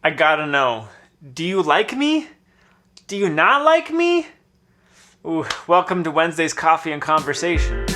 I gotta know, do you like me? Do you not like me? Ooh, welcome to Wednesday's Coffee and Conversation.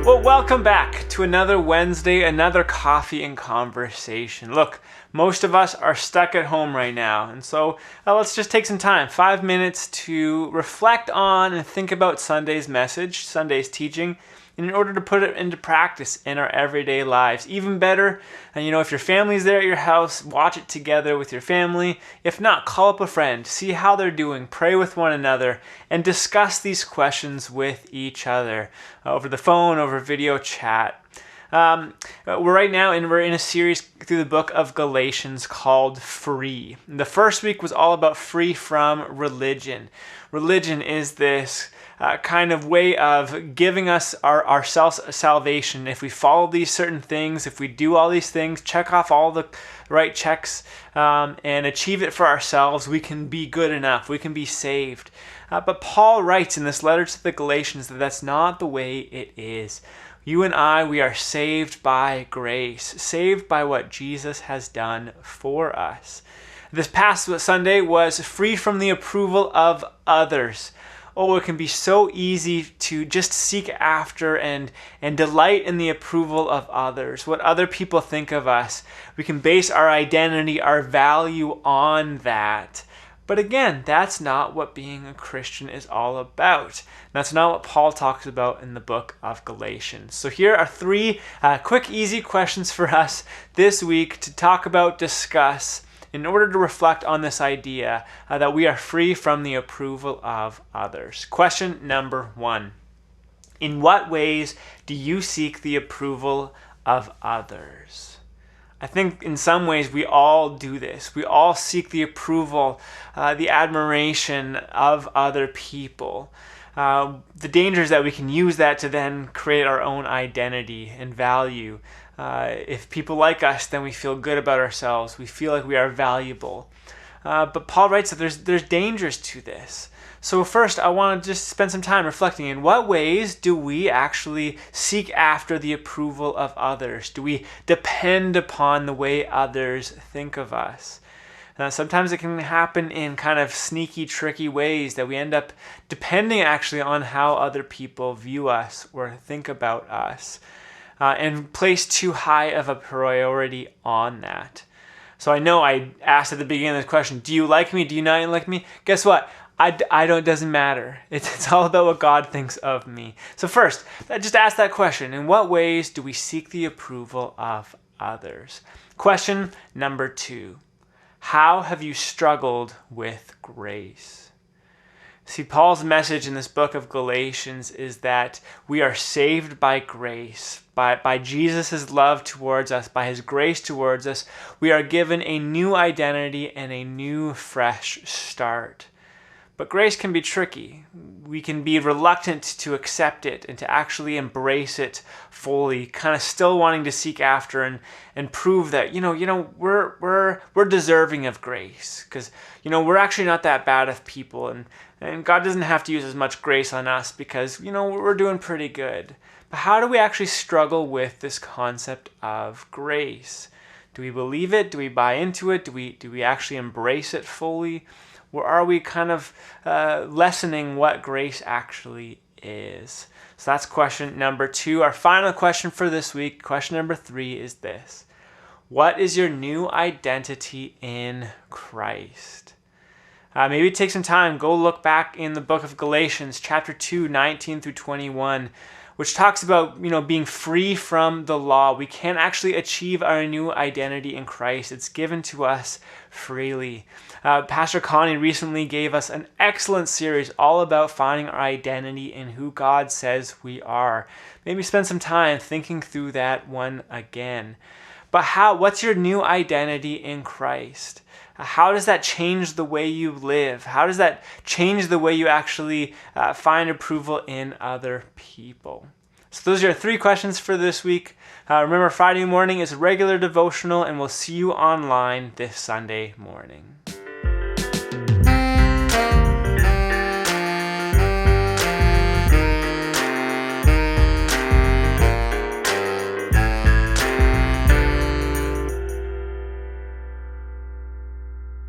Well, welcome back to another Wednesday, another Coffee and Conversation. Look, most of us are stuck at home right now, and so let's just take some time, 5 minutes, to reflect on and think about Sunday's message, Sunday's teaching, in order to put it into practice in our everyday lives. Even better, and if your family's there at your house, watch it together with your family. If not, call up a friend, see how they're doing, pray with one another, and discuss these questions with each other over the phone, over video chat. We're in a series through the book of Galatians called Free. The first week was all about free from religion. Religion is this kind of way of giving us ourselves salvation. If we follow these certain things, if we do all these things, check off all the right checks, and achieve it for ourselves, we can be good enough. We can be saved. But Paul writes in this letter to the Galatians that that's not the way it is. You and I, we are saved by grace, saved by what Jesus has done for us. This past Sunday was free from the approval of others. Oh, it can be so easy to just seek after and delight in the approval of others, what other people think of us. We can base our identity, our value on that. But again, that's not what being a Christian is all about. That's not what Paul talks about in the book of Galatians. So here are 3 quick, easy questions for us this week to talk about, discuss, in order to reflect on this idea that we are free from the approval of others. Question number 1. In what ways do you seek the approval of others? I think in some ways we all do this. We all seek the approval, the admiration of other people. The danger is that we can use that to then create our own identity and value. If people like us, then we feel good about ourselves. We feel like we are valuable. But Paul writes that there's dangers to this. So first, I want to just spend some time reflecting in what ways do we actually seek after the approval of others? Do we depend upon the way others think of us? Sometimes it can happen in kind of sneaky, tricky ways that we end up depending actually on how other people view us or think about us, and place too high of a priority on that. So I know I asked at the beginning of this question, do you like me? Do you not like me? Guess what? I don't, it doesn't matter. It's all about what God thinks of me. So first, just ask that question. In what ways do we seek the approval of others? Question number 2. How have you struggled with grace? See, Paul's message in this book of Galatians is that we are saved by grace, by Jesus' love towards us, by his grace towards us. We are given a new identity and a new, fresh start. But grace can be tricky. We can be reluctant to accept it and to actually embrace it fully, kind of still wanting to seek after and prove that, we're deserving of grace. Because, we're actually not that bad of people, and God doesn't have to use as much grace on us because, we're doing pretty good. But how do we actually struggle with this concept of grace? Do we believe it? Do we buy into it? Do we actually embrace it fully? Or are we kind of lessening what grace actually is? So that's question number 2. Our final question for this week, question number 3, is this. What is your new identity in Christ? Maybe take some time, go look back in the book of Galatians, chapter 2, 19 through 21, which talks about, being free from the law. We can't actually achieve our new identity in Christ. It's given to us freely. Pastor Connie recently gave us an excellent series all about finding our identity in who God says we are. Maybe spend some time thinking through that one again. But what's your new identity in Christ? How does that change the way you live? How does that change the way you actually find approval in other people? So those are 3 questions for this week. Remember, Friday morning is a regular devotional, and we'll see you online this Sunday morning.